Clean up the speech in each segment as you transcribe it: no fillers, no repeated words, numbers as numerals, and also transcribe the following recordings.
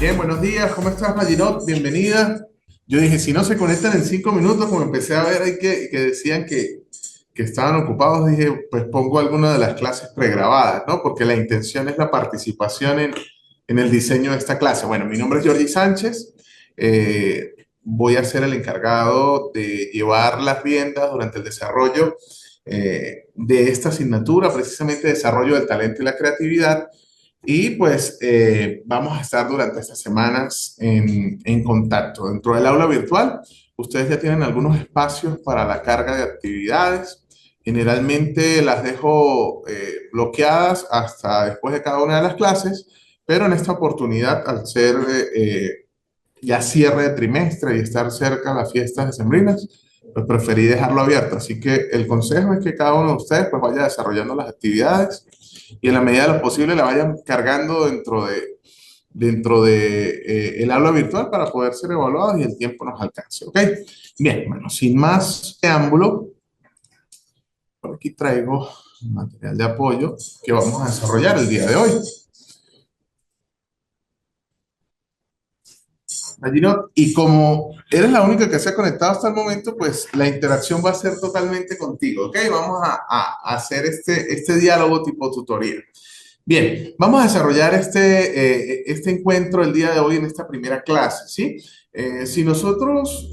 Bien, buenos días, ¿cómo estás, Mayinot? Bienvenida. Yo dije, si no se conectan en 5 minutos, como empecé a ver ahí que decían que estaban ocupados, dije, pues pongo alguna de las clases pregrabadas, ¿no? Porque la intención es la participación en el diseño de esta clase. Bueno, mi nombre es Jordi Sánchez. Voy a ser el encargado de llevar las riendas durante el desarrollo de esta asignatura, precisamente desarrollo del talento y la creatividad. Y pues vamos a estar durante estas semanas en contacto. Dentro del aula virtual, ustedes ya tienen algunos espacios para la carga de actividades. Generalmente las dejo bloqueadas hasta después de cada una de las clases, pero en esta oportunidad, al ser ya cierre de trimestre y estar cerca de las fiestas decembrinas, pues preferí dejarlo abierto. Así que el consejo es que cada uno de ustedes pues vaya desarrollando las actividades y en la medida de lo posible la vayan cargando dentro de el aula virtual para poder ser evaluados y el tiempo nos alcance. ¿Ok? Bien, bueno, sin más preámbulo, por aquí traigo material de apoyo que vamos a desarrollar el día de hoy. Gino, y como eres la única que se ha conectado hasta el momento, pues la interacción va a ser totalmente contigo, ¿ok? Vamos a hacer este diálogo tipo tutoría. Bien, vamos a desarrollar este encuentro el día de hoy en esta primera clase, ¿sí? Si nosotros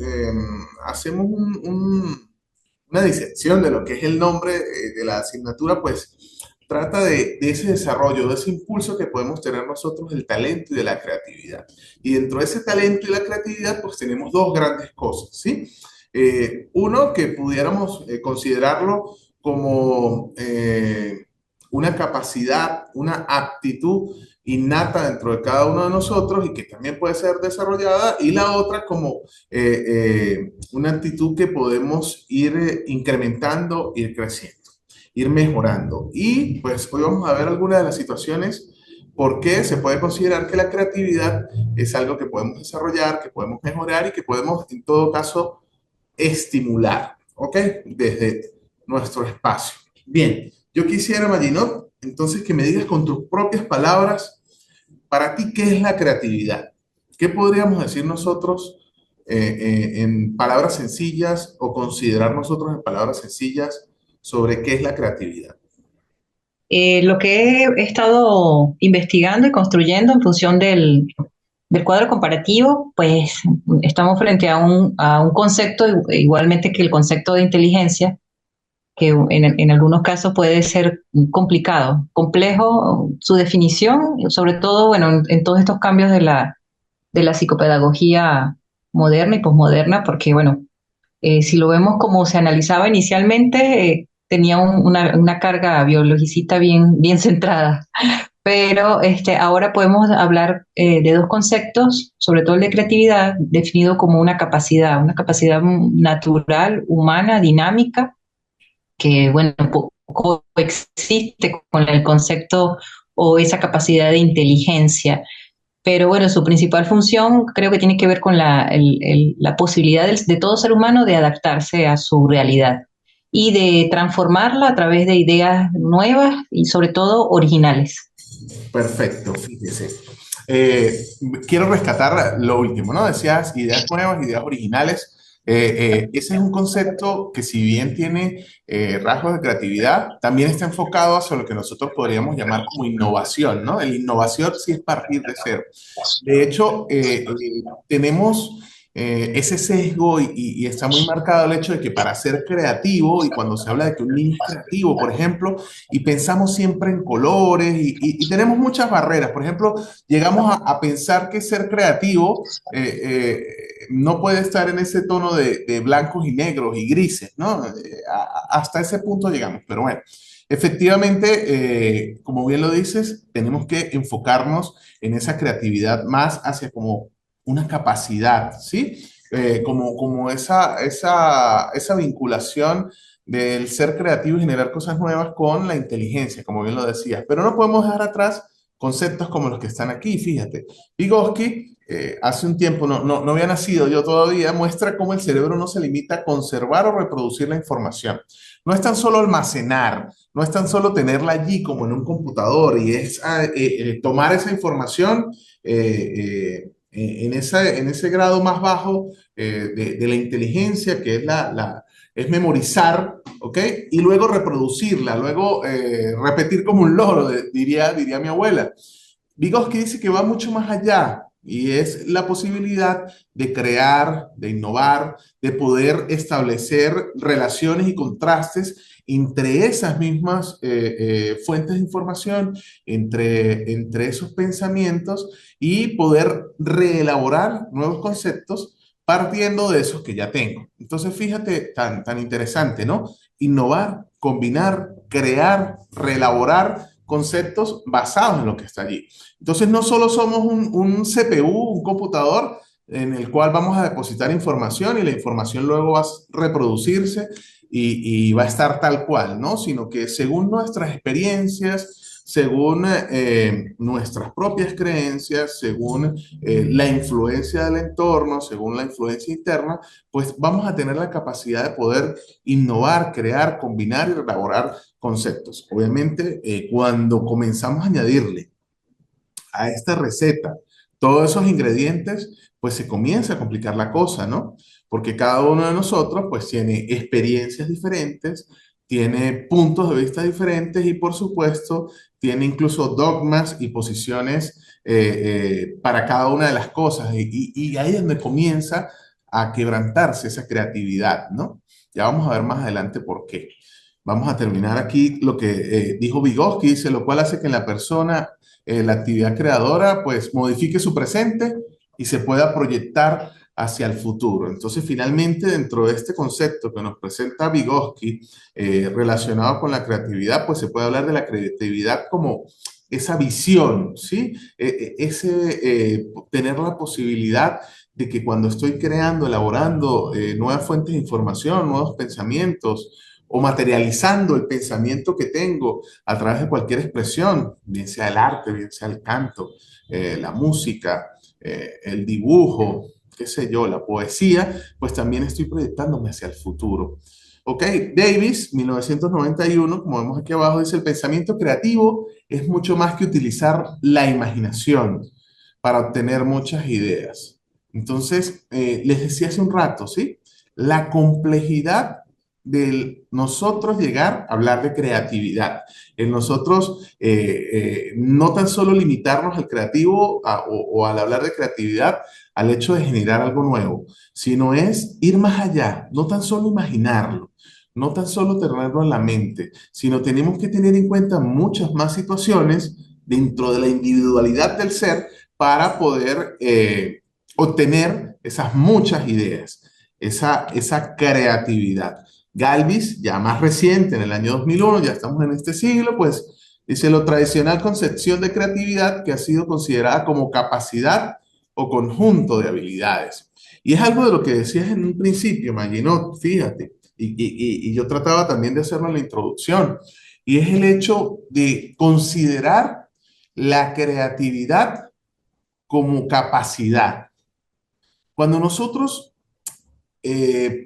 hacemos una disección de lo que es el nombre de la asignatura, pues trata de ese desarrollo, de ese impulso que podemos tener nosotros del talento y de la creatividad. Y dentro de ese talento y la creatividad, pues tenemos dos grandes cosas, ¿sí? Uno que pudiéramos considerarlo como una capacidad, una aptitud innata dentro de cada uno de nosotros y que también puede ser desarrollada, y la otra como una actitud que podemos ir incrementando, ir creciendo, ir mejorando. Y pues hoy vamos a ver algunas de las situaciones por qué se puede considerar que la creatividad es algo que podemos desarrollar, que podemos mejorar y que podemos en todo caso estimular, ¿ok? Desde nuestro espacio. Bien, yo quisiera, Maginot, entonces que me digas con tus propias palabras, para ti, ¿qué es la creatividad? ¿Qué podríamos decir nosotros en palabras sencillas o considerar nosotros en palabras sencillas sobre qué es la creatividad? Lo que he estado investigando y construyendo en función del cuadro comparativo, pues estamos frente a un concepto igualmente que el concepto de inteligencia, que en algunos casos puede ser complicado, complejo su definición, sobre todo, bueno, en todos estos cambios de la psicopedagogía moderna y posmoderna, porque, bueno, si lo vemos como se analizaba inicialmente, tenía una carga biologicista bien centrada. Pero ahora podemos hablar de dos conceptos, sobre todo el de creatividad, definido como una capacidad natural, humana, dinámica, que, bueno, coexiste con el concepto o esa capacidad de inteligencia. Pero bueno, su principal función creo que tiene que ver con la posibilidad de todo ser humano de adaptarse a su realidad y de transformarla a través de ideas nuevas y sobre todo originales. Perfecto, fíjese. Eh, Quiero rescatar lo último, ¿no? Decías ideas nuevas, ideas originales. Ese es un concepto que si bien tiene rasgos de creatividad, también está enfocado hacia lo que nosotros podríamos llamar como innovación, ¿no? El innovación sí es partir de cero. De hecho, tenemos ese sesgo y está muy marcado el hecho de que para ser creativo, y cuando se habla de que un niño es creativo, por ejemplo, y pensamos siempre en colores y tenemos muchas barreras. Por ejemplo, llegamos a pensar que ser creativo no puede estar en ese tono de blancos y negros y grises, ¿no? Hasta ese punto llegamos, pero bueno. Efectivamente, como bien lo dices, tenemos que enfocarnos en esa creatividad más hacia como una capacidad, ¿sí? Como esa vinculación del ser creativo y generar cosas nuevas con la inteligencia, como bien lo decías. Pero no podemos dejar atrás conceptos como los que están aquí, fíjate. Vygotsky hace un tiempo, no había nacido yo todavía, muestra cómo el cerebro no se limita a conservar o reproducir la información. No es tan solo almacenar, no es tan solo tenerla allí como en un computador, y es tomar esa información en ese grado más bajo de la inteligencia, que es es memorizar, ¿ok? Y luego reproducirla, luego repetir como un loro, diría mi abuela. Vygotsky dice que va mucho más allá y es la posibilidad de crear, de innovar, de poder establecer relaciones y contrastes entre esas mismas fuentes de información, entre esos pensamientos, y poder reelaborar nuevos conceptos partiendo de esos que ya tengo. Entonces, fíjate, tan interesante, ¿no? Innovar, combinar, crear, reelaborar conceptos basados en lo que está allí. Entonces, no solo somos un CPU, un computador en el cual vamos a depositar información y la información luego va a reproducirse y va a estar tal cual, ¿no? Sino que según nuestras experiencias, según nuestras propias creencias, según la influencia del entorno, según la influencia interna, pues vamos a tener la capacidad de poder innovar, crear, combinar y elaborar conceptos. Obviamente, cuando comenzamos a añadirle a esta receta todos esos ingredientes, pues se comienza a complicar la cosa, ¿no? Porque cada uno de nosotros pues tiene experiencias diferentes, tiene puntos de vista diferentes y por supuesto tiene incluso dogmas y posiciones para cada una de las cosas. Y ahí es donde comienza a quebrantarse esa creatividad, ¿no? Ya vamos a ver más adelante por qué. Vamos a terminar aquí lo que dijo Vygotsky, dice, lo cual hace que la persona, la actividad creadora, pues modifique su presente y se pueda proyectar hacia el futuro. Entonces, finalmente, dentro de este concepto que nos presenta Vygotsky, relacionado con la creatividad, pues se puede hablar de la creatividad como esa visión, ¿sí? Tener la posibilidad de que cuando estoy creando, elaborando nuevas fuentes de información, nuevos pensamientos, o materializando el pensamiento que tengo a través de cualquier expresión, bien sea el arte, bien sea el canto, la música, el dibujo, qué sé yo, la poesía, pues también estoy proyectándome hacia el futuro. Ok, Davis, 1991, como vemos aquí abajo, dice, el pensamiento creativo es mucho más que utilizar la imaginación para obtener muchas ideas. Entonces, les decía hace un rato, ¿sí? La complejidad de nosotros llegar a hablar de creatividad, en nosotros no tan solo limitarnos al creativo o al hablar de creatividad al hecho de generar algo nuevo, sino es ir más allá, no tan solo imaginarlo, no tan solo tenerlo en la mente, sino tenemos que tener en cuenta muchas más situaciones dentro de la individualidad del ser para poder obtener esas muchas ideas, esa creatividad. Galvis, ya más reciente, en el año 2001, ya estamos en este siglo, pues dice lo tradicional concepción de creatividad que ha sido considerada como capacidad o conjunto de habilidades. Y es algo de lo que decías en un principio, Maginot, fíjate, y yo trataba también de hacerlo en la introducción, y es el hecho de considerar la creatividad como capacidad. Cuando nosotros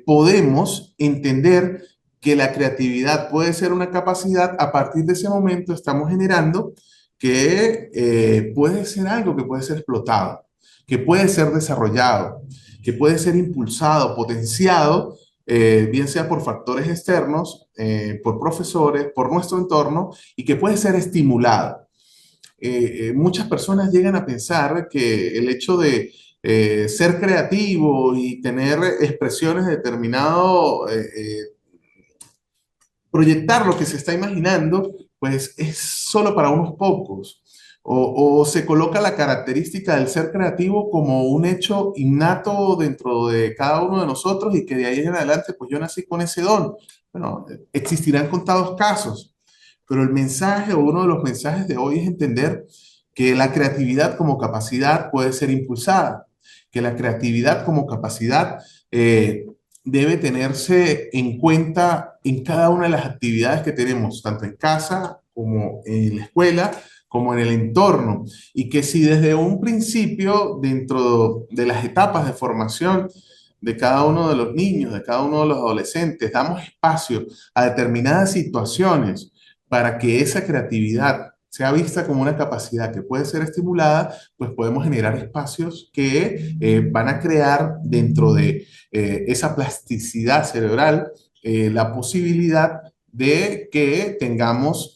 podemos entender que la creatividad puede ser una capacidad, a partir de ese momento estamos generando que puede ser algo que puede ser explotado, que puede ser desarrollado, que puede ser impulsado, potenciado, bien sea por factores externos, por profesores, por nuestro entorno, y que puede ser estimulado. Muchas personas llegan a pensar que el hecho de ser creativo y tener expresiones de determinado, proyectar lo que se está imaginando, pues es solo para unos pocos. O se coloca la característica del ser creativo como un hecho innato dentro de cada uno de nosotros y que de ahí en adelante, pues yo nací con ese don. Bueno, existirán contados casos, pero el mensaje o uno de los mensajes de hoy es entender que la creatividad como capacidad puede ser impulsada, que la creatividad como capacidad debe tenerse en cuenta en cada una de las actividades que tenemos, tanto en casa como en la escuela, como en el entorno, y que si desde un principio, dentro de las etapas de formación de cada uno de los niños, de cada uno de los adolescentes, damos espacio a determinadas situaciones para que esa creatividad sea vista como una capacidad que puede ser estimulada, pues podemos generar espacios que van a crear dentro de esa plasticidad cerebral la posibilidad de que tengamos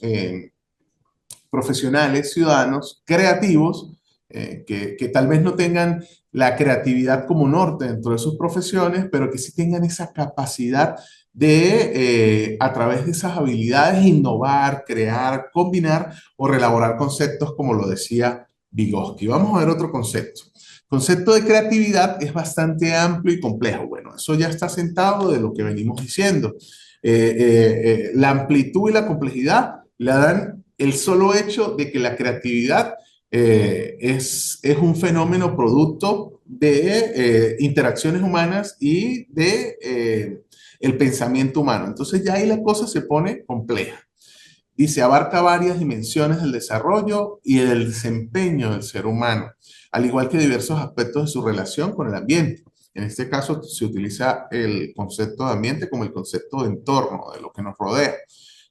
profesionales, ciudadanos, creativos, que tal vez no tengan la creatividad como norte dentro de sus profesiones, pero que sí tengan esa capacidad de, a través de esas habilidades, innovar, crear, combinar o relaborar conceptos, como lo decía Vygotsky. Vamos a ver otro concepto. El concepto de creatividad es bastante amplio y complejo. Bueno, eso ya está sentado de lo que venimos diciendo. La amplitud y la complejidad la dan el solo hecho de que la creatividad es un fenómeno producto de interacciones humanas y de el pensamiento humano. Entonces ya ahí la cosa se pone compleja y se abarca varias dimensiones del desarrollo y del desempeño del ser humano, al igual que diversos aspectos de su relación con el ambiente. En este caso se utiliza el concepto de ambiente como el concepto de entorno, de lo que nos rodea.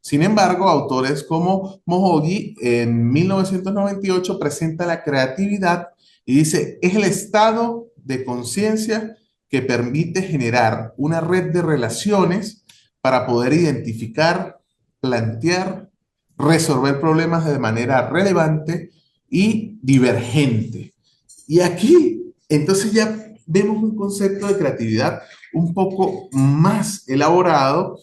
Sin embargo, autores como Mohogi en 1998 presenta la creatividad y dice, es el estado de conciencia que permite generar una red de relaciones para poder identificar, plantear, resolver problemas de manera relevante y divergente. Y aquí, entonces ya vemos un concepto de creatividad un poco más elaborado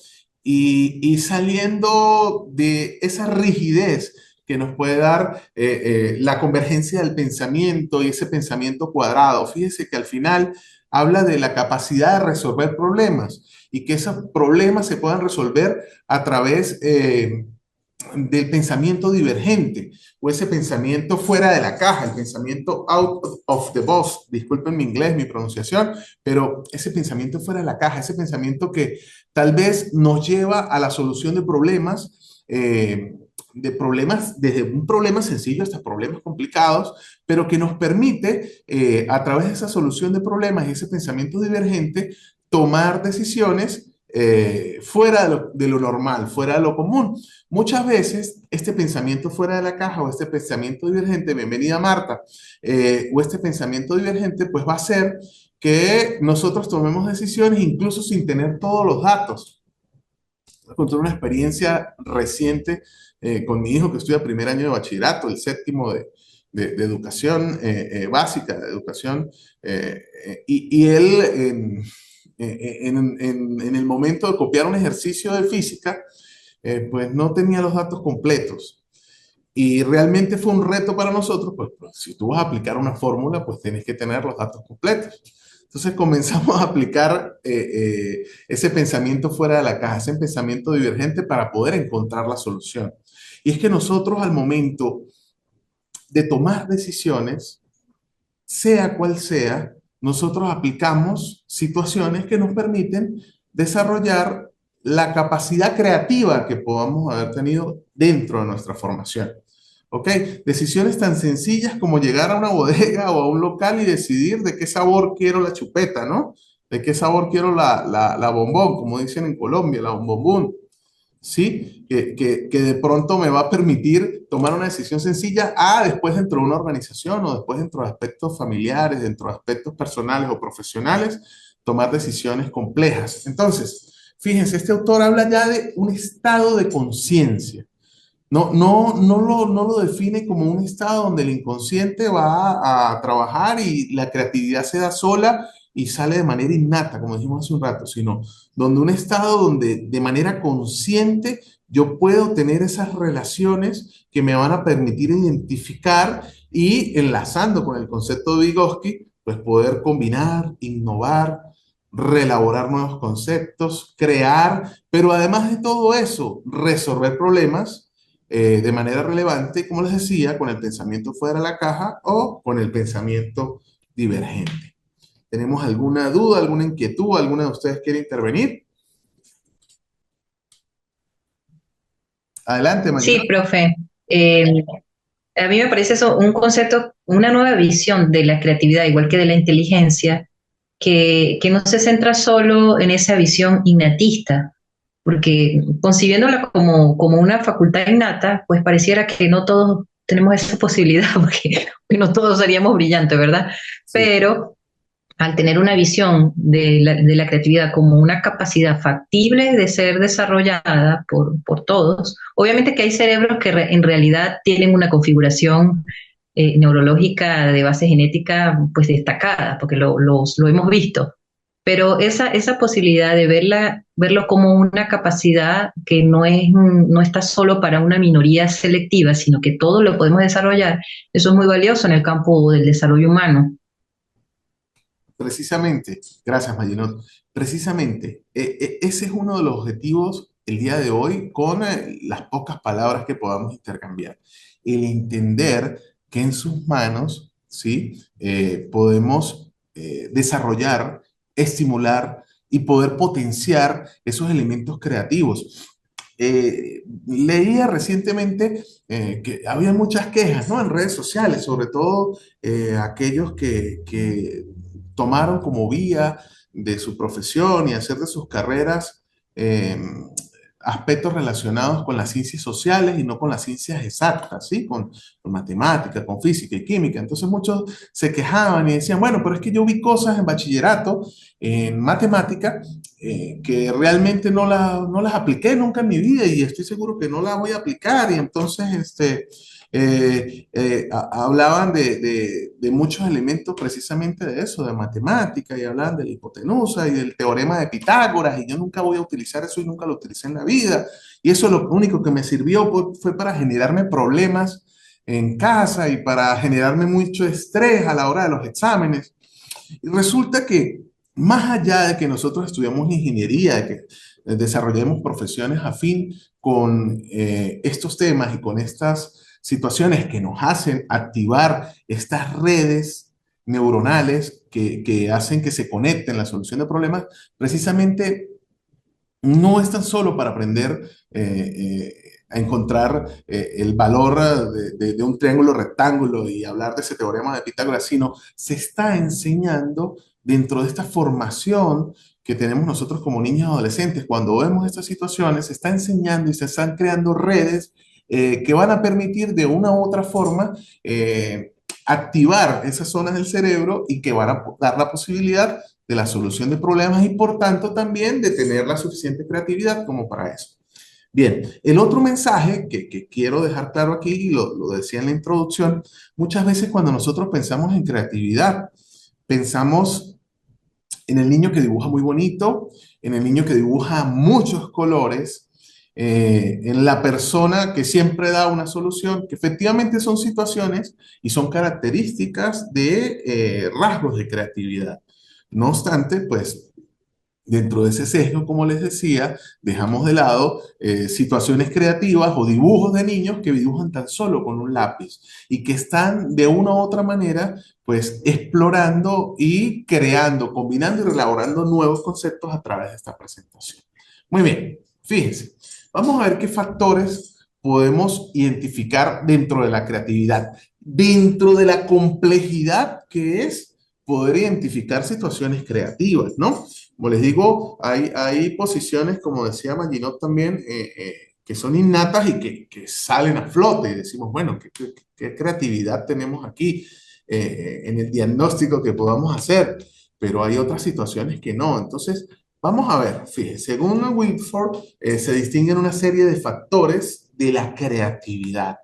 y saliendo de esa rigidez que nos puede dar la convergencia del pensamiento y ese pensamiento cuadrado. Fíjese que al final habla de la capacidad de resolver problemas y que esos problemas se puedan resolver a través del pensamiento divergente o ese pensamiento fuera de la caja, el pensamiento out of the box, disculpen mi inglés, mi pronunciación, pero ese pensamiento fuera de la caja, ese pensamiento que tal vez nos lleva a la solución de problemas, desde un problema sencillo hasta problemas complicados, pero que nos permite, a través de esa solución de problemas y ese pensamiento divergente, tomar decisiones fuera de lo normal, fuera de lo común. Muchas veces este pensamiento fuera de la caja o este pensamiento divergente, bienvenida Marta, o este pensamiento divergente, pues va a hacer que nosotros tomemos decisiones incluso sin tener todos los datos. Voy a contar una experiencia reciente con mi hijo que estudia primer año de bachillerato, el séptimo de educación básica, de educación, y él en el momento de copiar un ejercicio de física, pues no tenía los datos completos. Y realmente fue un reto para nosotros, pues si tú vas a aplicar una fórmula, pues tienes que tener los datos completos. Entonces comenzamos a aplicar ese pensamiento fuera de la caja, ese pensamiento divergente para poder encontrar la solución. Y es que nosotros al momento de tomar decisiones, sea cual sea, nosotros aplicamos situaciones que nos permiten desarrollar la capacidad creativa que podamos haber tenido dentro de nuestra formación. ¿Ok? Decisiones tan sencillas como llegar a una bodega o a un local y decidir de qué sabor quiero la chupeta, ¿no? De qué sabor quiero la bombón, como dicen en Colombia, la bombombón. ¿Sí? Que de pronto me va a permitir tomar una decisión sencilla, después dentro de una organización o después dentro de aspectos familiares, dentro de aspectos personales o profesionales, tomar decisiones complejas. Entonces, fíjense, este autor habla ya de un estado de conciencia. No lo define como un estado donde el inconsciente va a trabajar y la creatividad se da sola y sale de manera innata, como dijimos hace un rato, sino donde un estado donde de manera consciente yo puedo tener esas relaciones que me van a permitir identificar y enlazando con el concepto de Vygotsky, pues poder combinar, innovar, reelaborar nuevos conceptos, crear, pero además de todo eso, resolver problemas de manera relevante, como les decía, con el pensamiento fuera de la caja o con el pensamiento divergente. ¿Tenemos alguna duda, alguna inquietud? ¿Alguna de ustedes quiere intervenir? Adelante, Sí, María. profe. Eh, A mí me parece eso un concepto, una nueva visión de la creatividad, igual que de la inteligencia, que no se centra solo en esa visión innatista, porque concibiéndola como una facultad innata, pues pareciera que no todos tenemos esa posibilidad, porque no todos seríamos brillantes, ¿verdad? Sí. Pero al tener una visión de la creatividad como una capacidad factible de ser desarrollada por todos, obviamente que hay cerebros que en realidad tienen una configuración neurológica de base genética pues destacada, porque lo hemos visto, pero esa posibilidad de verlo como una capacidad que no está solo para una minoría selectiva, sino que todos lo podemos desarrollar, eso es muy valioso en el campo del desarrollo humano. Precisamente, gracias Mayinot, precisamente ese es uno de los objetivos el día de hoy con las pocas palabras que podamos intercambiar. El entender que en sus manos, ¿sí? Podemos desarrollar, estimular y poder potenciar esos elementos creativos. Leía recientemente que había muchas quejas, ¿no? En redes sociales, sobre todo aquellos que tomaron como vía de su profesión y hacer de sus carreras eh, aspectos relacionados con las ciencias sociales y no con las ciencias exactas, ¿sí? Con matemática, con física y química. Entonces muchos se quejaban y decían, bueno, pero es que yo vi cosas en bachillerato, en matemática, que realmente no las apliqué nunca en mi vida y estoy seguro que no las voy a aplicar. Y entonces, hablaban de muchos elementos precisamente de eso, de matemática, y hablaban de la hipotenusa y del teorema de Pitágoras, y yo nunca voy a utilizar eso y nunca lo utilicé en la vida. Y eso lo único que me sirvió fue para generarme problemas en casa y para generarme mucho estrés a la hora de los exámenes. Y resulta que más allá de que nosotros estudiamos ingeniería, de que desarrollemos profesiones afín con estos temas y con estas situaciones que nos hacen activar estas redes neuronales que hacen que se conecten la solución de problemas, precisamente no es tan solo para aprender a encontrar el valor de un triángulo rectángulo y hablar de ese teorema de Pitágoras, sino se está enseñando dentro de esta formación que tenemos nosotros como niños y adolescentes. Cuando vemos estas situaciones, se está enseñando y se están creando redes que van a permitir de una u otra forma activar esas zonas del cerebro y que van a dar la posibilidad de la solución de problemas y por tanto también de tener la suficiente creatividad como para eso. Bien, el otro mensaje que quiero dejar claro aquí, y lo decía en la introducción, muchas veces cuando nosotros pensamos en creatividad, pensamos en el niño que dibuja muy bonito, en el niño que dibuja muchos colores, en la persona que siempre da una solución, que efectivamente son situaciones y son características de rasgos de creatividad. No obstante, pues dentro de ese sesgo, como les decía, dejamos de lado situaciones creativas o dibujos de niños que dibujan tan solo con un lápiz y que están de una u otra manera, pues explorando y creando, combinando y elaborando nuevos conceptos a través de esta presentación. Muy bien, fíjense, vamos a ver qué factores podemos identificar dentro de la creatividad, dentro de la complejidad que es poder identificar situaciones creativas, ¿no? Como les digo, hay posiciones, como decía Maginot también, que son innatas y que salen a flote y decimos, bueno, ¿qué creatividad tenemos aquí en el diagnóstico que podamos hacer? Pero hay otras situaciones que no. Entonces, vamos a ver, fíjense, según Wilford, se distinguen una serie de factores de la creatividad.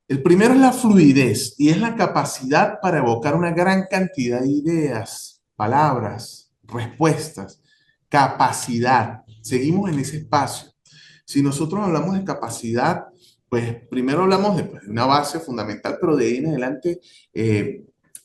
El primero es la fluidez y es la capacidad para evocar una gran cantidad de ideas, palabras, respuestas, capacidad. Seguimos en ese espacio. Si nosotros hablamos de capacidad, pues primero hablamos de una base fundamental, pero de ahí en adelante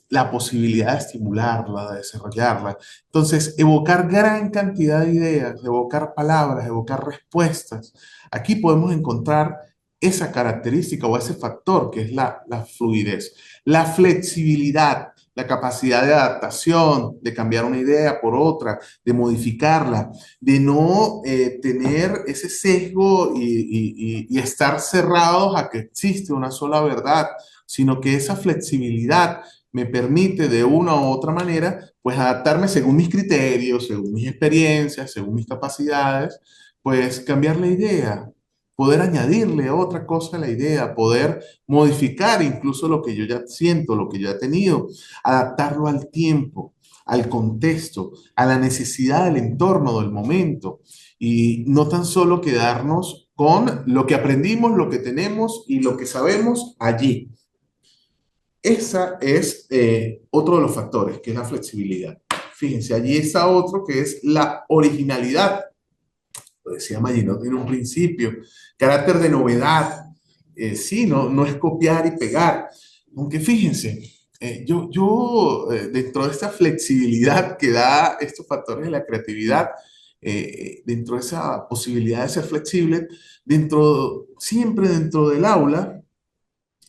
la posibilidad de estimularla, de desarrollarla. Entonces, evocar gran cantidad de ideas, evocar palabras, evocar respuestas. Aquí podemos encontrar esa característica o ese factor que es la fluidez. La flexibilidad la capacidad de adaptación, de cambiar una idea por otra, de modificarla, de no tener ese sesgo y estar cerrados a que existe una sola verdad, sino que esa flexibilidad me permite de una u otra manera, pues adaptarme según mis criterios, según mis experiencias, según mis capacidades, pues cambiar la idea, poder añadirle otra cosa a la idea, poder modificar incluso lo que yo ya siento, lo que yo he tenido, adaptarlo al tiempo, al contexto, a la necesidad del entorno, del momento, y no tan solo quedarnos con lo que aprendimos, lo que tenemos y lo que sabemos allí. Esa es otro de los factores, que es la flexibilidad. Fíjense, allí está otro que es la originalidad. Lo decía Maginot en un principio. Carácter de novedad. Sí, no es copiar y pegar. Aunque fíjense, dentro de esta flexibilidad que da estos factores de la creatividad, dentro de esa posibilidad de ser flexible, siempre dentro del aula,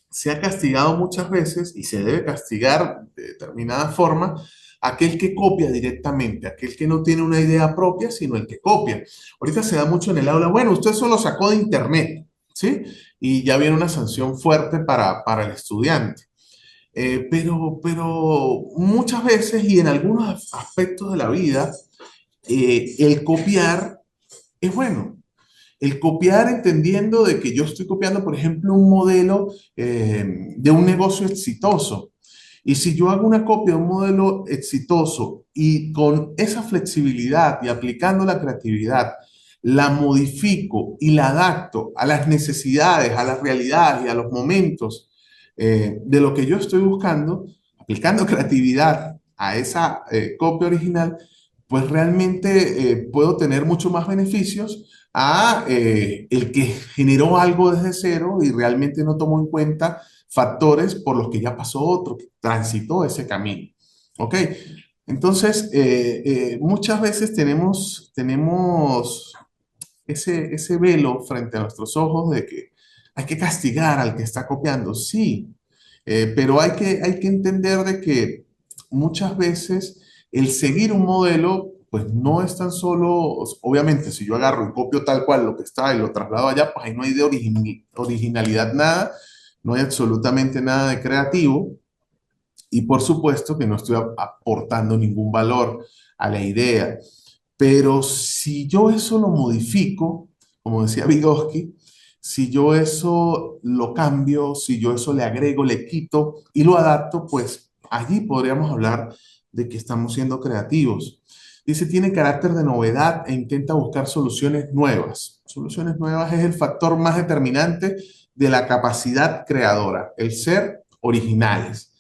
se ha castigado muchas veces y se debe castigar de determinada forma aquel que copia directamente, aquel que no tiene una idea propia, sino el que copia. Ahorita se da mucho en el aula, bueno, usted eso lo sacó de internet, ¿sí? Y ya viene una sanción fuerte para el estudiante. Pero muchas veces y en algunos aspectos de la vida, el copiar es bueno. El copiar entendiendo de que yo estoy copiando, por ejemplo, un modelo de un negocio exitoso. Y si yo hago una copia de un modelo exitoso y con esa flexibilidad y aplicando la creatividad, la modifico y la adapto a las necesidades, a las realidades y a los momentos de lo que yo estoy buscando, aplicando creatividad a esa copia original, pues realmente puedo tener mucho más beneficios a el que generó algo desde cero y realmente no tomó en cuenta factores por los que ya pasó otro, que transitó ese camino. ¿Ok? Entonces, muchas veces tenemos ese velo frente a nuestros ojos de que hay que castigar al que está copiando, sí, pero hay que entender de que muchas veces el seguir un modelo, pues no es tan solo, obviamente, si yo agarro y copio tal cual lo que está y lo traslado allá, pues ahí no hay de originalidad nada, no hay absolutamente nada de creativo, y por supuesto que no estoy aportando ningún valor a la idea. Pero si yo eso lo modifico, como decía Vygotsky, si yo eso lo cambio, si yo eso le agrego, le quito y lo adapto, pues allí podríamos hablar de que estamos siendo creativos. Dice, tiene carácter de novedad e intenta buscar soluciones nuevas. Soluciones nuevas es el factor más determinante de la capacidad creadora, el ser originales.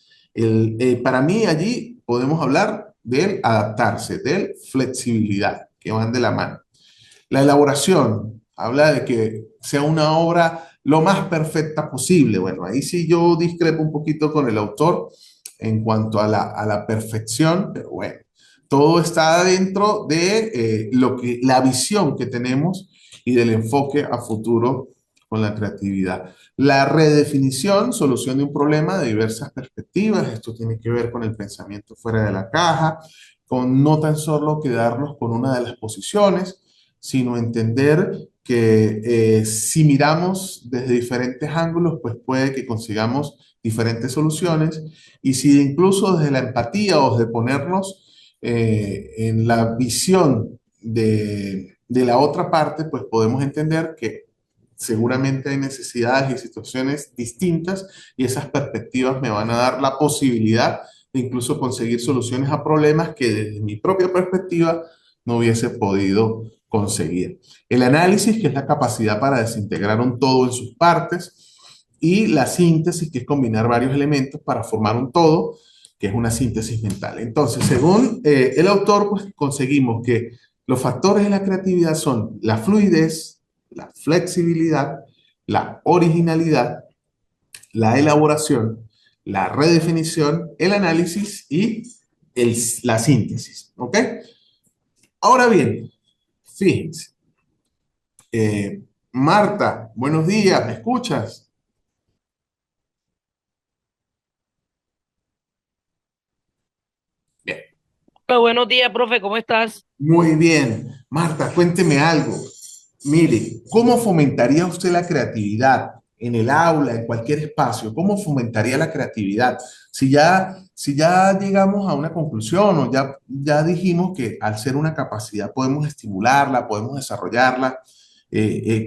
Para mí allí podemos hablar del adaptarse, del flexibilidad, que van de la mano. La elaboración habla de que sea una obra lo más perfecta posible. Bueno, ahí sí yo discrepo un poquito con el autor en cuanto a la perfección, pero bueno, todo está dentro de la visión que tenemos y del enfoque a futuro con la creatividad. La redefinición, solución de un problema de diversas perspectivas. Esto tiene que ver con el pensamiento fuera de la caja, con no tan solo quedarnos con una de las posiciones, sino entender que si miramos desde diferentes ángulos, pues puede que consigamos diferentes soluciones y si incluso desde la empatía o de ponernos en la visión de la otra parte, pues podemos entender que seguramente hay necesidades y situaciones distintas y esas perspectivas me van a dar la posibilidad de incluso conseguir soluciones a problemas que desde mi propia perspectiva no hubiese podido conseguir. El análisis, que es la capacidad para desintegrar un todo en sus partes, y la síntesis, que es combinar varios elementos para formar un todo, que es una síntesis mental. Entonces, según el autor, pues conseguimos que los factores de la creatividad son la fluidez, la flexibilidad, la originalidad, la elaboración, la redefinición, el análisis y la síntesis. ¿Ok? Ahora bien, fíjense. Marta, buenos días, ¿me escuchas? Hola, buenos días, profe, ¿cómo estás? Muy bien. Marta, cuénteme algo. Mire, ¿cómo fomentaría usted la creatividad en el aula, en cualquier espacio? ¿Cómo fomentaría la creatividad? Si ya llegamos a una conclusión o ya dijimos que al ser una capacidad podemos estimularla, podemos desarrollarla,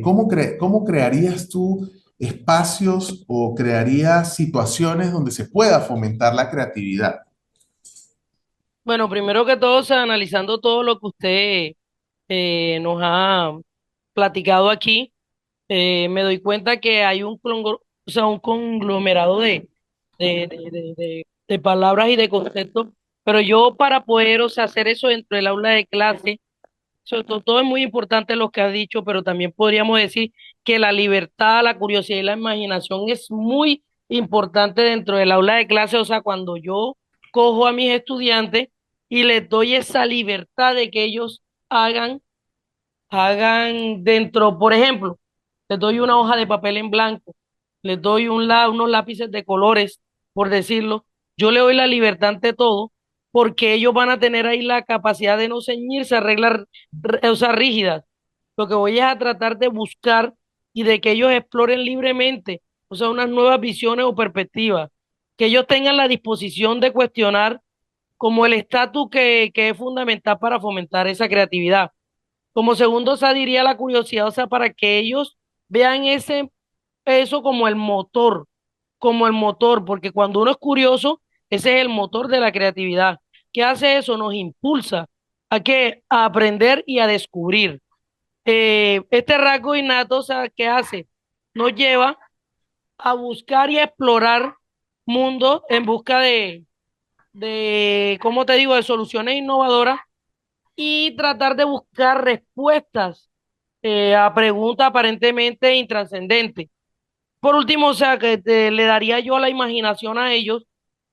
¿cómo crearías tú espacios o crearías situaciones donde se pueda fomentar la creatividad? Bueno, primero que todo, o sea, analizando todo lo que usted nos ha platicado aquí, me doy cuenta que hay o sea, un conglomerado de palabras y de conceptos, pero yo para poder, o sea, hacer eso dentro del aula de clase, sobre todo es muy importante lo que has dicho, pero también podríamos decir que la libertad, la curiosidad y la imaginación es muy importante dentro del aula de clase. O sea, cuando yo cojo a mis estudiantes y les doy esa libertad de que ellos hagan, hagan dentro, por ejemplo, les doy una hoja de papel en blanco, les doy unos lápices de colores, por decirlo. Yo le doy la libertad ante todo, porque ellos van a tener ahí la capacidad de no ceñirse a reglas, o sea, rígidas. Lo que voy es a tratar de buscar y de que ellos exploren libremente, o sea, unas nuevas visiones o perspectivas, que ellos tengan la disposición de cuestionar como el estatus que es fundamental para fomentar esa creatividad. Como segundo, o sea, diría la curiosidad, o sea, para que ellos vean eso como el motor, porque cuando uno es curioso, ese es el motor de la creatividad. ¿Qué hace eso? Nos impulsa a aprender y a descubrir. Este rasgo innato, o sea, ¿qué hace? Nos lleva a buscar y a explorar mundos en busca ¿cómo te digo?, de soluciones innovadoras y tratar de buscar respuestas a preguntas aparentemente intrascendentes. Por último, o sea, que le daría yo la imaginación a ellos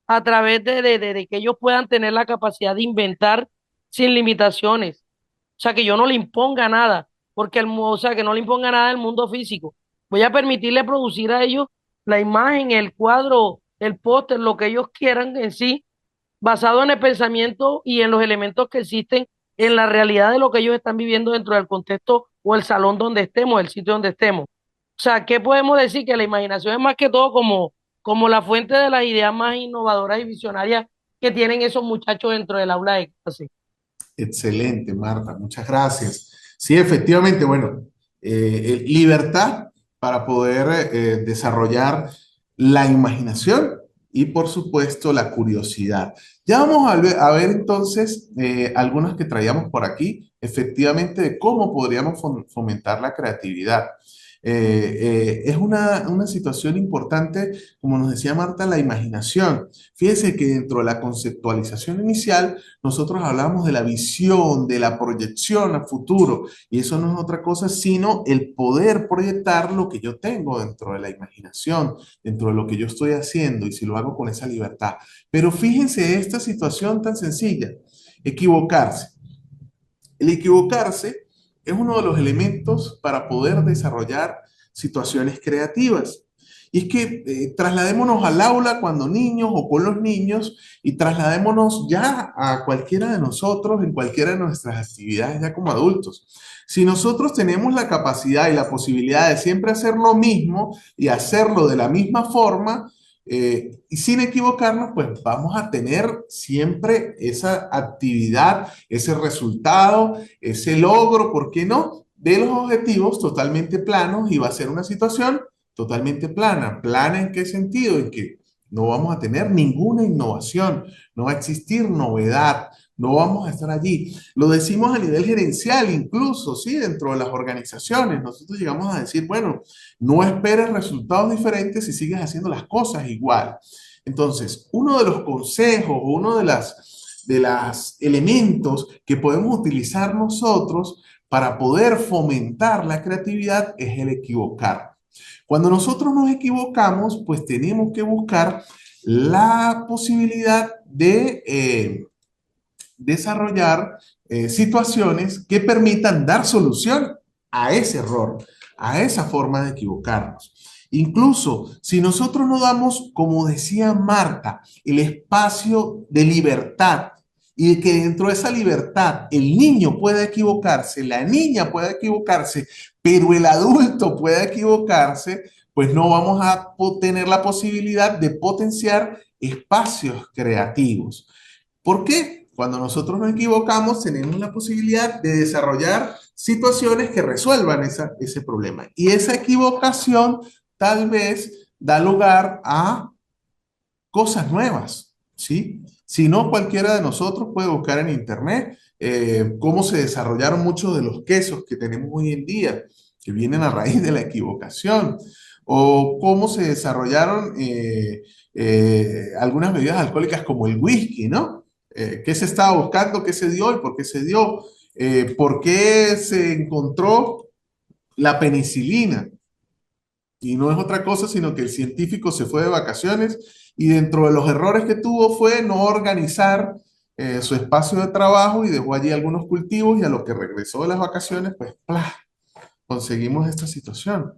a través de que ellos puedan tener la capacidad de inventar sin limitaciones. O sea, que yo no le imponga nada, porque o sea, que no le imponga nada el mundo físico. Voy a permitirle producir a ellos la imagen, el cuadro, el póster, lo que ellos quieran en sí, basado en el pensamiento y en los elementos que existen en la realidad de lo que ellos están viviendo dentro del contexto o el salón donde estemos, el sitio donde estemos. O sea, ¿qué podemos decir? Que la imaginación es más que todo como la fuente de las ideas más innovadoras y visionarias que tienen esos muchachos dentro del aula de clase. Excelente, Marta, muchas gracias. Sí, efectivamente, bueno, libertad para poder desarrollar la imaginación y, por supuesto, la curiosidad. Ya vamos a ver entonces algunas que traíamos por aquí, efectivamente, de cómo podríamos fomentar la creatividad. Es una situación importante, como nos decía Marta, la imaginación. Fíjese que dentro de la conceptualización inicial, nosotros hablamos de la visión, de la proyección a futuro, y eso no es otra cosa sino el poder proyectar lo que yo tengo dentro de la imaginación, dentro de lo que yo estoy haciendo, y si lo hago con esa libertad. Pero fíjense esta situación tan sencilla, equivocarse. El equivocarse es uno de los elementos para poder desarrollar situaciones creativas. Y es que trasladémonos al aula cuando niños o con los niños y trasladémonos ya a cualquiera de nosotros en cualquiera de nuestras actividades ya como adultos. Si nosotros tenemos la capacidad y la posibilidad de siempre hacer lo mismo y hacerlo de la misma forma, y sin equivocarnos, pues vamos a tener siempre esa actividad, ese resultado, ese logro, ¿por qué no? De los objetivos totalmente planos y va a ser una situación totalmente plana. ¿Plana en qué sentido? En que no vamos a tener ninguna innovación, no va a existir novedad, no vamos a estar allí. Lo decimos a nivel gerencial incluso, ¿sí? Dentro de las organizaciones, nosotros llegamos a decir, bueno, no esperes resultados diferentes si sigues haciendo las cosas igual. Entonces, uno de los consejos, uno de las elementos que podemos utilizar nosotros para poder fomentar la creatividad es el equivocar. Cuando nosotros nos equivocamos, pues tenemos que buscar la posibilidad de desarrollar situaciones que permitan dar solución a ese error, a esa forma de equivocarnos. Incluso si nosotros no damos, como decía Marta, el espacio de libertad y que dentro de esa libertad el niño pueda equivocarse, la niña pueda equivocarse, pero el adulto pueda equivocarse, pues no vamos a tener la posibilidad de potenciar espacios creativos. ¿Por qué? Cuando nosotros nos equivocamos, tenemos la posibilidad de desarrollar situaciones que resuelvan ese problema. Y esa equivocación tal vez da lugar a cosas nuevas, ¿sí? Si no, cualquiera de nosotros puede buscar en internet cómo se desarrollaron muchos de los quesos que tenemos hoy en día, que vienen a raíz de la equivocación, o cómo se desarrollaron algunas bebidas alcohólicas como el whisky, ¿no? ¿Qué se estaba buscando? ¿Qué se dio y por qué se dio? ¿Por qué se encontró la penicilina? Y no es otra cosa sino que el científico se fue de vacaciones y dentro de los errores que tuvo fue no organizar su espacio de trabajo y dejó allí algunos cultivos y a lo que regresó de las vacaciones, pues ¡plá! Conseguimos esta situación.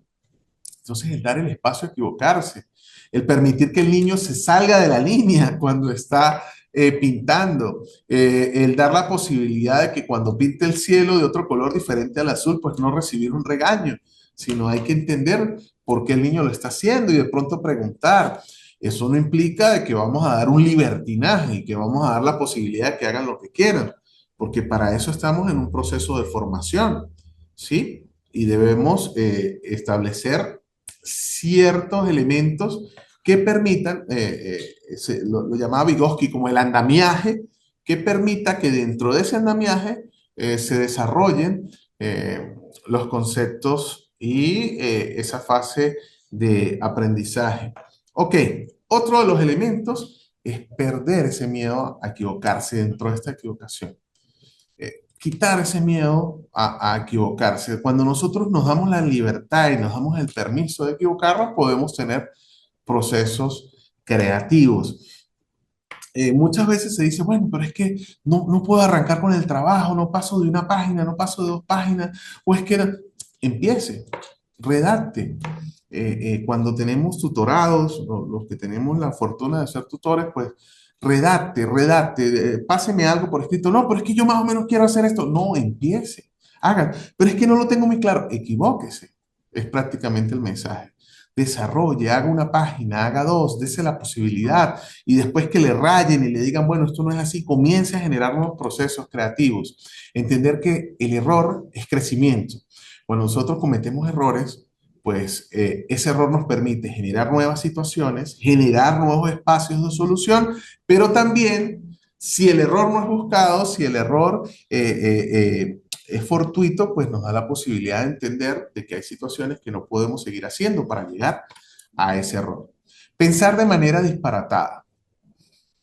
Entonces, el dar el espacio a equivocarse, el permitir que el niño se salga de la línea cuando está pintando, el dar la posibilidad de que cuando pinte el cielo de otro color diferente al azul, pues no recibir un regaño, sino hay que entender por qué el niño lo está haciendo y de pronto preguntar. Eso no implica de que vamos a dar un libertinaje y que vamos a dar la posibilidad de que hagan lo que quieran, porque para eso estamos en un proceso de formación, ¿sí? Y debemos establecer ciertos elementos que permitan, lo llamaba Vygotsky como el andamiaje, que permita que dentro de ese andamiaje se desarrollen los conceptos y esa fase de aprendizaje. Ok, otro de los elementos es perder ese miedo a equivocarse dentro de esta equivocación. Quitar ese miedo a equivocarse. Cuando nosotros nos damos la libertad y nos damos el permiso de equivocarnos, podemos tener procesos creativos. Muchas veces se dice, bueno, pero es que no puedo arrancar con el trabajo, no paso de una página, no paso de dos páginas, o es que empiece, redacte. Cuando tenemos tutorados, los que tenemos la fortuna de ser tutores, pues redacte, páseme algo por escrito. No, pero es que yo más o menos quiero hacer esto. No, empiece, hagan. Pero es que no lo tengo muy claro. Equivóquese. Es prácticamente el mensaje. Desarrolle, haga una página, haga dos, dése la posibilidad y después que le rayen y le digan, bueno, esto no es así, comience a generar nuevos procesos creativos. Entender que el error es crecimiento. Cuando nosotros cometemos errores, pues ese error nos permite generar nuevas situaciones, generar nuevos espacios de solución, pero también si el error no es buscado, si el error es fortuito, pues nos da la posibilidad de entender de que hay situaciones que no podemos seguir haciendo para llegar a ese error. Pensar de manera disparatada.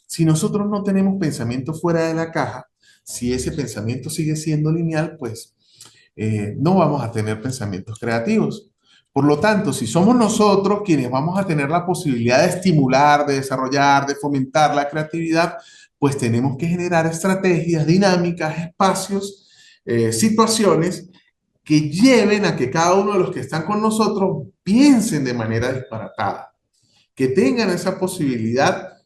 Si nosotros no tenemos pensamiento fuera de la caja, si ese pensamiento sigue siendo lineal, pues no vamos a tener pensamientos creativos. Por lo tanto, si somos nosotros quienes vamos a tener la posibilidad de estimular, de desarrollar, de fomentar la creatividad, pues tenemos que generar estrategias, dinámicas, espacios, situaciones que lleven a que cada uno de los que están con nosotros piensen de manera disparatada, que tengan esa posibilidad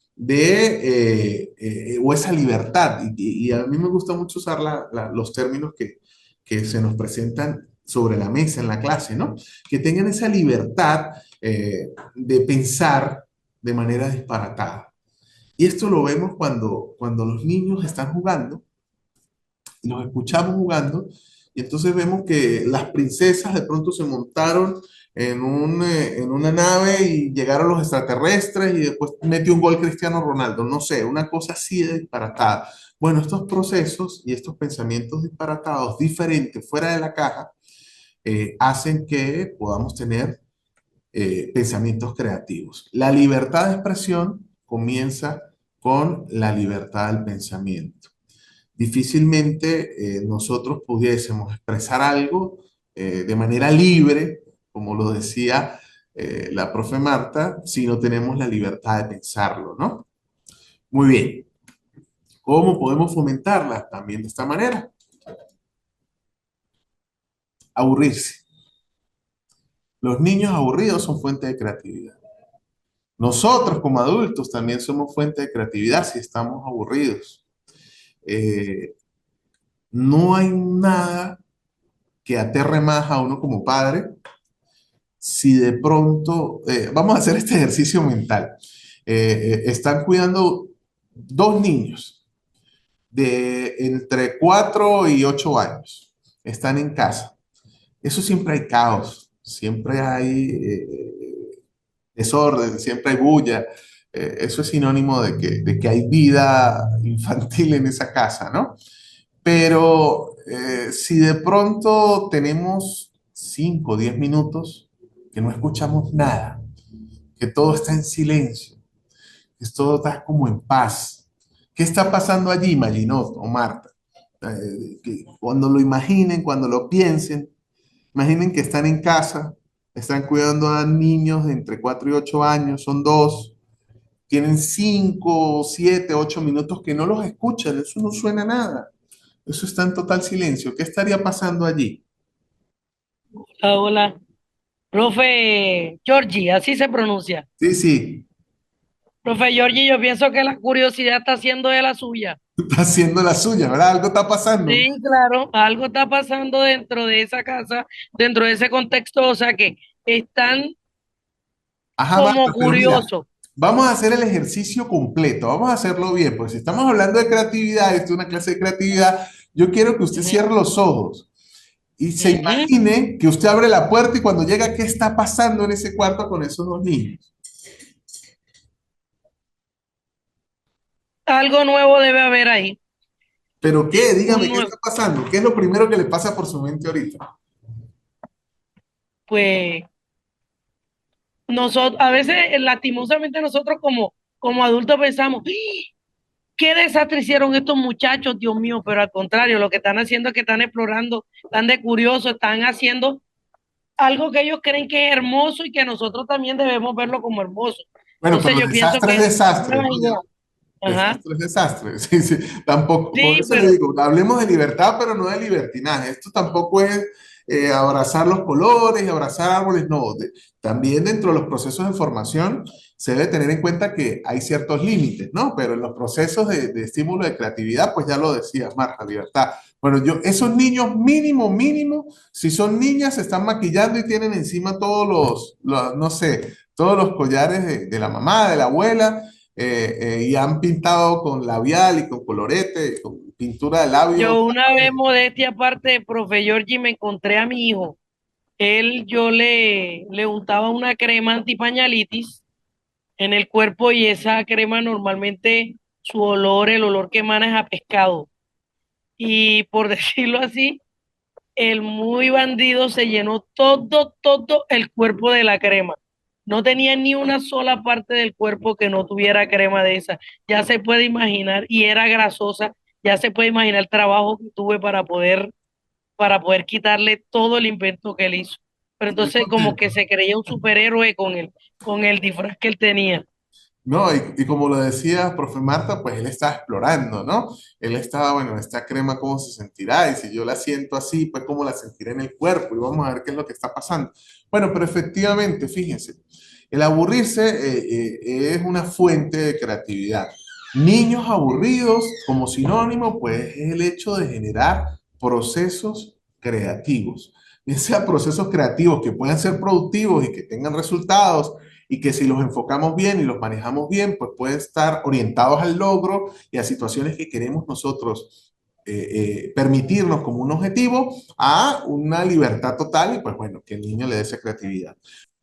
o esa libertad. Y a mí me gusta mucho usar los términos que se nos presentan sobre la mesa en la clase, ¿no? Que tengan esa libertad de pensar de manera disparatada. Y esto lo vemos cuando los niños están jugando, y los escuchamos jugando, y entonces vemos que las princesas de pronto se montaron en una nave y llegaron los extraterrestres y después metió un gol Cristiano Ronaldo, no sé, una cosa así de disparatada. Bueno, estos procesos y estos pensamientos disparatados, diferentes, fuera de la caja, hacen que podamos tener pensamientos creativos. La libertad de expresión comienza con la libertad del pensamiento. Difícilmente nosotros pudiésemos expresar algo de manera libre, como lo decía la profe Marta, si no tenemos la libertad de pensarlo, ¿no? Muy bien. ¿Cómo podemos fomentarla? También de esta manera. Aburrirse. Los niños aburridos son fuente de creatividad. Nosotros como adultos también somos fuente de creatividad si estamos aburridos. Eh, no hay nada que aterre más a uno como padre si de pronto, vamos a hacer este ejercicio mental. Están cuidando dos niños de entre 4 y 8 años. Están en casa. Eso siempre hay caos, siempre hay desorden, siempre hay bulla. Eso es sinónimo de que hay vida infantil en esa casa, ¿no? Pero si de pronto tenemos 5 o 10 minutos que no escuchamos nada, que todo está en silencio, que todo está como en paz, ¿qué está pasando allí, Maginot o Marta? Que cuando lo imaginen, cuando lo piensen, imaginen que están en casa, están cuidando a niños de entre 4 y 8 años, son dos, tienen 5, 7, 8 minutos que no los escuchan, eso no suena nada. Eso está en total silencio. ¿Qué estaría pasando allí? Hola, hola. Profe Giorgi, así se pronuncia. Sí, sí, Profe Giorgi, yo pienso que la curiosidad está haciendo de la suya. está haciendo la suya, ¿verdad? Algo está pasando. Sí, claro, algo está pasando dentro de esa casa, dentro de ese contexto, o sea que están Ajá, como Marta, pero mira, curiosos. vamos a hacer el ejercicio completo, vamos a hacerlo bien, pues si estamos hablando de creatividad, esto es una clase de creatividad, yo quiero que usted Ujú, cierre los ojos y se ujú. imagine que usted abre la puerta y cuando llega, ¿qué está pasando en ese cuarto con esos dos niños? Algo nuevo debe haber ahí. ¿Pero qué? Un Dígame, ¿qué nuevo, está pasando? ¿Qué es lo primero que le pasa por su mente ahorita? pues nosotros, a veces lastimosamente nosotros como adultos pensamos, "¡Ah! ¿Qué desastre hicieron estos muchachos, Dios mío?" Pero al contrario, lo que están haciendo es que están explorando, están de curiosos, están haciendo algo que ellos creen que es hermoso y que nosotros también debemos verlo como hermoso. Bueno, Entonces pero yo pienso desastre es que desastre, nuevas ¿no? ideas. Ajá. Desastre es desastre. Sí, sí. Tampoco, por Sí, eso le pero digo, hablemos de libertad, pero no de libertinaje. Esto tampoco es abrazar los colores y abrazar árboles, no. También dentro de los procesos de formación se debe tener en cuenta que hay ciertos límites, ¿no? Pero en los procesos de estímulo de creatividad, pues ya lo decías, Marta, libertad. Bueno, esos niños mínimo, mínimo, si son niñas, se están maquillando y tienen encima todos no sé, todos los collares de la mamá, de la abuela y han pintado con labial y con colorete, con pintura de labios. yo una vez, modestia aparte, profe Giorgi, me encontré a mi hijo. Yo le untaba una crema antipañalitis en el cuerpo y esa crema normalmente su olor, el olor que emana es a pescado. Y por decirlo así, el muy bandido se llenó todo el cuerpo de la crema. No tenía ni una sola parte del cuerpo que no tuviera crema de esa. Ya se puede imaginar, y era grasosa, ya se puede imaginar el trabajo que tuve para poder quitarle todo el invento que él hizo. Pero Estoy entonces como que contento. se creía un superhéroe con el disfraz que él tenía. No, y como lo decía profe Marta, pues él estaba explorando, ¿no? Él estaba, bueno, esta crema, ¿cómo se sentirá? Y si yo la siento así, pues cómo la sentiré en el cuerpo y vamos a ver qué es lo que está pasando. Bueno, pero efectivamente, fíjense, el aburrirse es una fuente de creatividad. Niños aburridos, como sinónimo, pues es el hecho de generar procesos creativos. Bien sea procesos creativos que puedan ser productivos y que tengan resultados y que si los enfocamos bien y los manejamos bien, pues pueden estar orientados al logro y a situaciones que queremos nosotros permitirnos como un objetivo a una libertad total y pues bueno, que el niño le dé esa creatividad.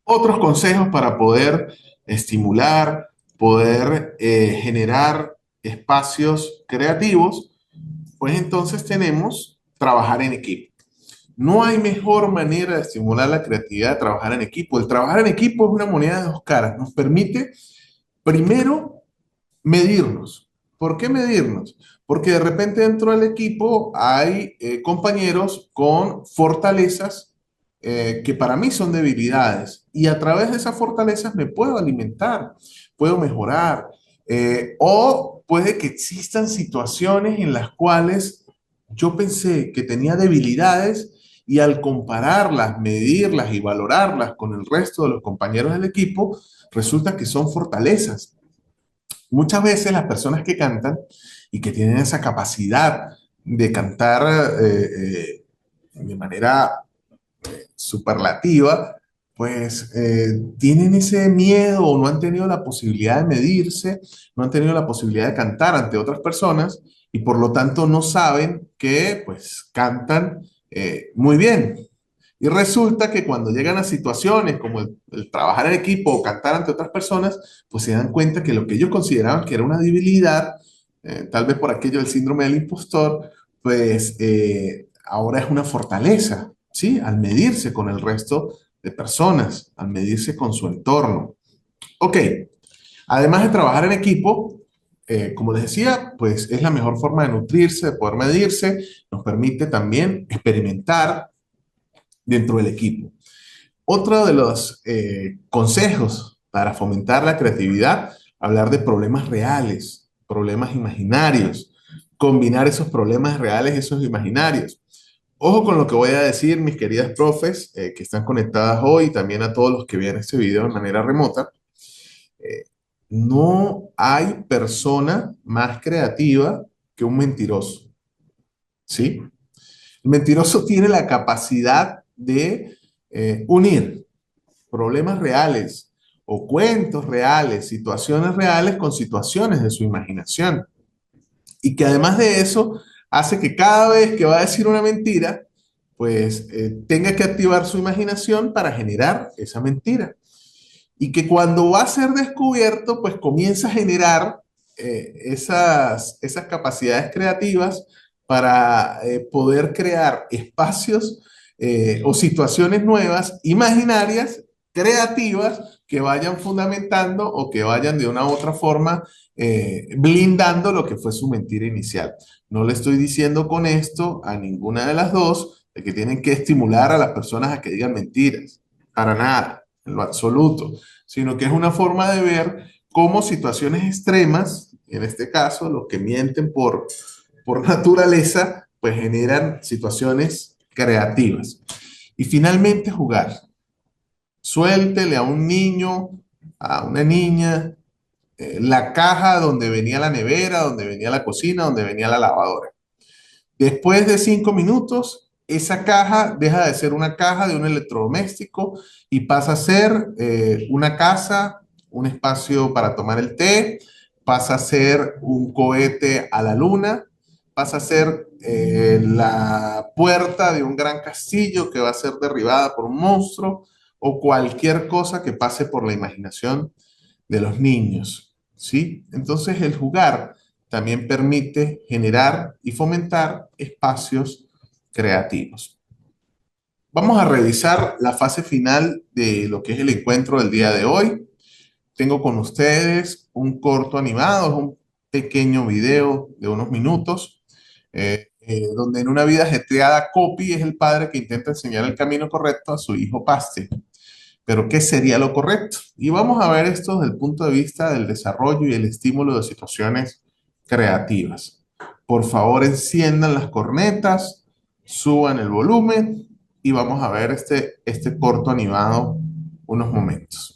Otros consejos para poder estimular, poder generar espacios creativos, pues entonces tenemos trabajar en equipo. No hay mejor manera de estimular la creatividad de trabajar en equipo. El trabajar en equipo es una moneda de dos caras. Nos permite, primero, medirnos. ¿Por qué medirnos? Porque de repente dentro del equipo hay compañeros con fortalezas que para mí son debilidades. Y a través de esas fortalezas me puedo alimentar, puedo mejorar. O puede que existan situaciones en las cuales yo pensé que tenía debilidades y al compararlas, medirlas y valorarlas con el resto de los compañeros del equipo, resulta que son fortalezas. Muchas veces las personas que cantan y que tienen esa capacidad de cantar de manera superlativa, pues tienen ese miedo o no han tenido la posibilidad de medirse, no han tenido la posibilidad de cantar ante otras personas y por lo tanto no saben que pues cantan muy bien. Y resulta que cuando llegan a situaciones como el trabajar en equipo o cantar ante otras personas, pues se dan cuenta que lo que ellos consideraban que era una debilidad, tal vez por aquello del síndrome del impostor, pues ahora es una fortaleza, ¿sí? Al medirse con el resto de personas, al medirse con su entorno. Ok, además de trabajar en equipo, como les decía, pues es la mejor forma de nutrirse, de poder medirse, nos permite también experimentar dentro del equipo. Otro de los consejos para fomentar la creatividad, hablar de problemas reales, problemas imaginarios, combinar esos problemas reales y esos imaginarios. Ojo con lo que voy a decir, mis queridas profes que están conectadas hoy, y también a todos los que vean este video de manera remota. No hay persona más creativa que un mentiroso, ¿sí? El mentiroso tiene la capacidad de unir problemas reales o cuentos reales, situaciones reales con situaciones de su imaginación. Y que además de eso hace que cada vez que va a decir una mentira, pues tenga que activar su imaginación para generar esa mentira. Y que cuando va a ser descubierto, pues comienza a generar esas capacidades creativas para poder crear espacios o situaciones nuevas, imaginarias, creativas, que vayan fundamentando o que vayan de una u otra forma blindando lo que fue su mentira inicial. No le estoy diciendo con esto a ninguna de las dos de que tienen que estimular a las personas a que digan mentiras. Para nada, en lo absoluto, sino que es una forma de ver cómo situaciones extremas, en este caso, los que mienten por naturaleza, pues generan situaciones creativas. Y finalmente, jugar. Suéltele a un niño, a una niña, la caja donde venía la nevera, donde venía la cocina, donde venía la lavadora. Después de 5 minutos, esa caja deja de ser una caja de un electrodoméstico y pasa a ser una casa, un espacio para tomar el té, pasa a ser un cohete a la luna, pasa a ser la puerta de un gran castillo que va a ser derribada por un monstruo o cualquier cosa que pase por la imaginación de los niños, ¿sí? Entonces el jugar también permite generar y fomentar espacios creativos. Vamos a revisar la fase final de lo que es el encuentro del día de hoy. Tengo con ustedes un corto animado, es un pequeño video de unos minutos, donde en una vida ajetreada, Copy es el padre que intenta enseñar el camino correcto a su hijo Paste. Pero, ¿qué sería lo correcto? Y vamos a ver esto desde el punto de vista del desarrollo y el estímulo de situaciones creativas. Por favor, enciendan las cornetas, suban el volumen y vamos a ver este corto animado unos momentos.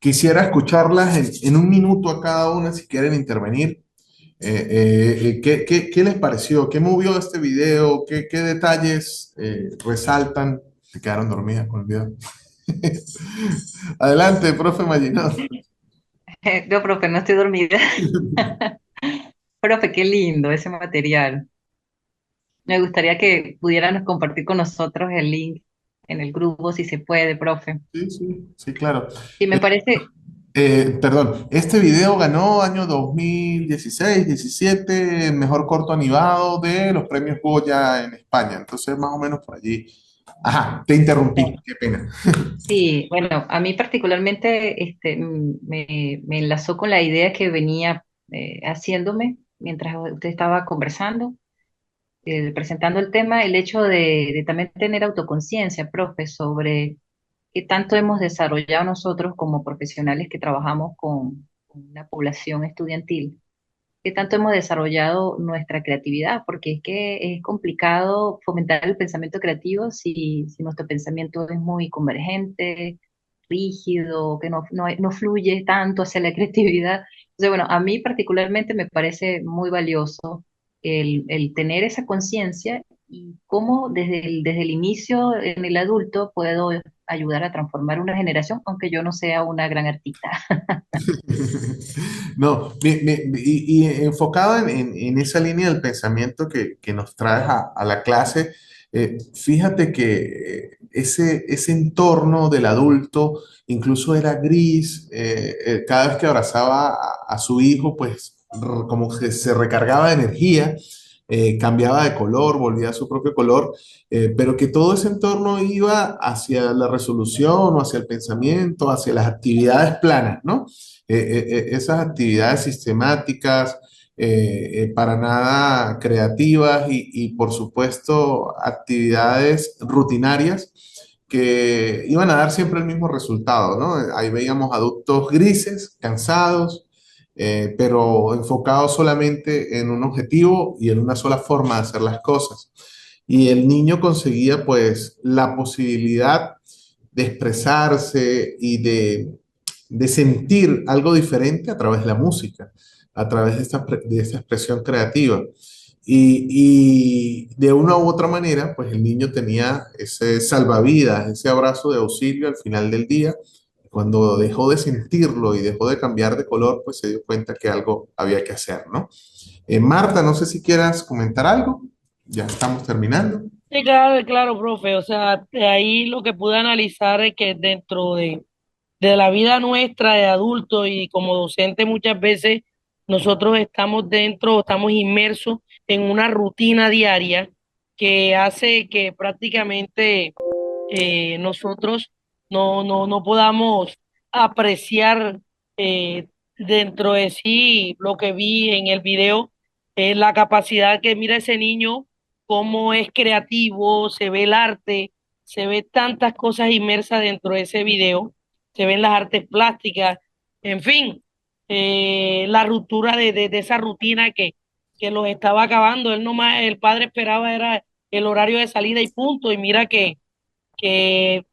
Quisiera escucharlas en un minuto a cada una si quieren intervenir. ¿Qué les pareció? ¿Qué movió este video? ¿Qué detalles resaltan? Se quedaron dormidas con el video. Adelante, profe Maginot. No, profe, no estoy dormida. Profe, qué lindo ese material. Me gustaría que pudieran compartir con nosotros el link en el grupo, si se puede, profe. Sí, sí, sí, claro. Sí, me parece, Perdón, este video ganó año 2016, 17, mejor corto animado de los premios Goya en España. Entonces, más o menos por allí. Ajá, te interrumpí, qué pena. sí, bueno, a mí particularmente me enlazó con la idea que venía haciéndome mientras usted estaba conversando, presentando el tema, el hecho de también tener autoconciencia, profe, sobre qué tanto hemos desarrollado nosotros como profesionales que trabajamos con la población estudiantil, qué tanto hemos desarrollado nuestra creatividad, porque es que es complicado fomentar el pensamiento creativo si nuestro pensamiento es muy convergente, rígido, que no fluye tanto hacia la creatividad. Entonces, bueno, a mí particularmente me parece muy valioso el tener esa conciencia y cómo desde el inicio en el adulto puedo ayudar a transformar una generación, aunque yo no sea una gran artista. No, y enfocado en esa línea del pensamiento que nos traes a la clase, fíjate que ese entorno del adulto incluso era gris, cada vez que abrazaba a su hijo, pues como que se recargaba de energía, cambiaba de color, volvía a su propio color, pero que todo ese entorno iba hacia la resolución o hacia el pensamiento, hacia las actividades planas, ¿no? Esas actividades sistemáticas, para nada creativas y, por supuesto, actividades rutinarias que iban a dar siempre el mismo resultado, ¿no? Ahí veíamos adultos grises, cansados, pero enfocados solamente en un objetivo y en una sola forma de hacer las cosas. Y el niño conseguía pues la posibilidad de expresarse y de sentir algo diferente a través de la música, a través de esta expresión creativa. Y de una u otra manera, pues el niño tenía ese salvavidas, ese abrazo de auxilio al final del día. Cuando dejó de sentirlo y dejó de cambiar de color, pues se dio cuenta que algo había que hacer, ¿no? Marta, no sé si quieras comentar algo. Ya estamos terminando. Sí, claro, claro, profe. O sea, de ahí lo que pude analizar es que dentro de la vida nuestra de adultos y como docente muchas veces nosotros estamos dentro, estamos inmersos en una rutina diaria que hace que prácticamente nosotros no podamos apreciar dentro de sí lo que vi en el video, la capacidad que mira ese niño, cómo es creativo, se ve el arte, se ve tantas cosas inmersas dentro de ese video, se ven las artes plásticas, en fin, la ruptura de esa rutina que los estaba acabando. Él nomás, el padre esperaba era el horario de salida y punto, y mira que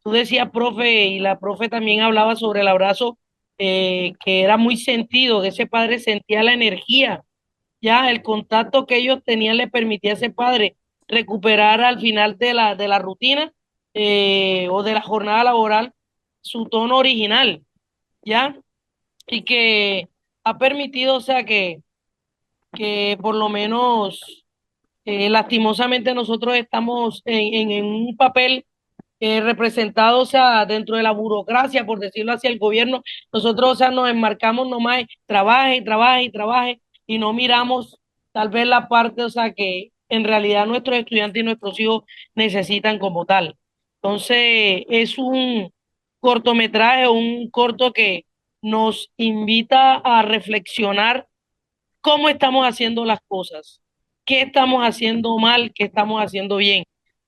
tú decías, profe, y la profe también hablaba sobre el abrazo, que era muy sentido, que ese padre sentía la energía, ya el contacto que ellos tenían le permitía a ese padre recuperar al final de la rutina o de la jornada laboral su tono original, ya, y que ha permitido, o sea, que por lo menos lastimosamente nosotros estamos en un papel representado, o sea, dentro de la burocracia, por decirlo así, el gobierno, nosotros, o sea, nos enmarcamos nomás, trabaje, trabaje, trabaje, y no miramos tal vez la parte, o sea, que en realidad nuestros estudiantes y nuestros hijos necesitan como tal. Entonces, es un cortometraje, un corto que nos invita a reflexionar cómo estamos haciendo las cosas, qué estamos haciendo mal, qué estamos haciendo bien.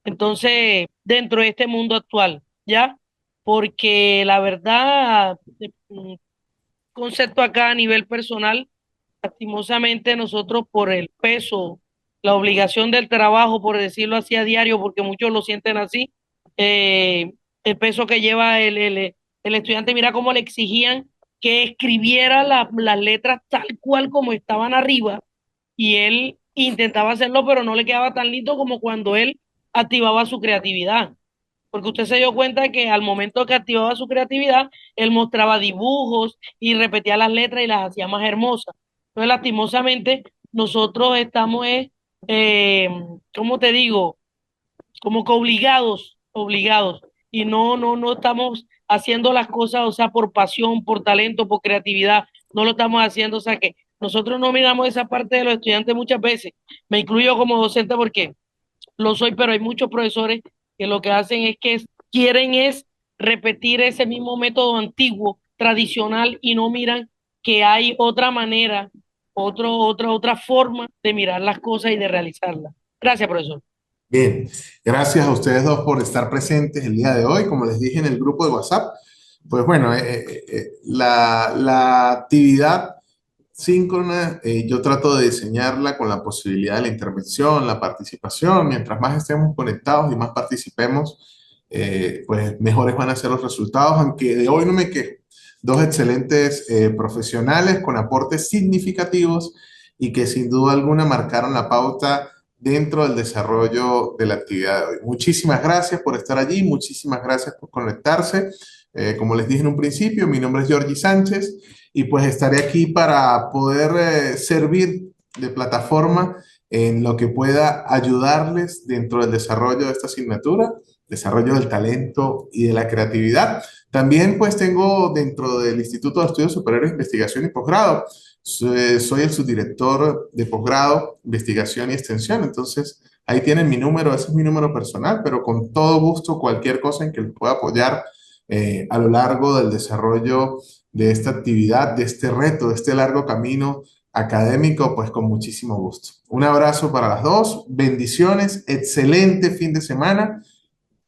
Entonces, dentro de este mundo actual, ¿ya? Porque la verdad, concepto acá a nivel personal, lastimosamente nosotros por el peso, la obligación del trabajo, por decirlo así a diario, porque muchos lo sienten así, eh, el peso que lleva el estudiante, mira cómo le exigían que escribiera las letras tal cual como estaban arriba, y él intentaba hacerlo, pero no le quedaba tan lindo como cuando él activaba su creatividad. Porque usted se dio cuenta que al momento que activaba su creatividad, él mostraba dibujos y repetía las letras y las hacía más hermosas. Entonces, lastimosamente, nosotros estamos, eh, ¿cómo te digo? Como que obligados, y no estamos haciendo las cosas, o sea, por pasión, por talento, por creatividad, no lo estamos haciendo, o sea, que nosotros no miramos esa parte de los estudiantes muchas veces, me incluyo como docente porque lo soy, pero hay muchos profesores que lo que hacen es que quieren es repetir ese mismo método antiguo, tradicional, y no miran que hay otra manera, otra forma de mirar las cosas y de realizarlas. Gracias, profesor. Bien, gracias a ustedes dos por estar presentes el día de hoy. Como les dije en el grupo de WhatsApp, pues bueno, la actividad síncrona, yo trato de diseñarla con la posibilidad de la intervención, la participación. Mientras más estemos conectados y más participemos, pues mejores van a ser los resultados, aunque de hoy no me quejo. Dos excelentes profesionales con aportes significativos y que sin duda alguna marcaron la pauta dentro del desarrollo de la actividad de hoy. Muchísimas gracias por estar allí, muchísimas gracias por conectarse. Como les dije en un principio, mi nombre es Georgie Sánchez y pues estaré aquí para poder servir de plataforma en lo que pueda ayudarles dentro del desarrollo de esta asignatura, desarrollo del talento y de la creatividad. También pues tengo dentro del Instituto de Estudios Superiores de Investigación y Posgrado Soy el subdirector de posgrado, investigación y extensión. Entonces, ahí tienen mi número, ese es mi número personal, pero con todo gusto, cualquier cosa en que les pueda apoyar a lo largo del desarrollo de esta actividad, de este reto, de este largo camino académico, pues con muchísimo gusto. Un abrazo para las dos, bendiciones, excelente fin de semana.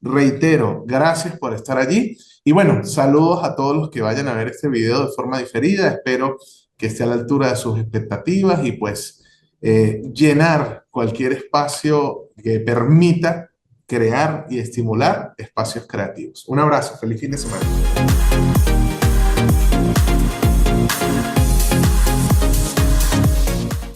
Reitero, gracias por estar allí. Y bueno, saludos a todos los que vayan a ver este video de forma diferida. Espero que esté a la altura de sus expectativas y pues llenar cualquier espacio que permita crear y estimular espacios creativos. Un abrazo, feliz fin de semana.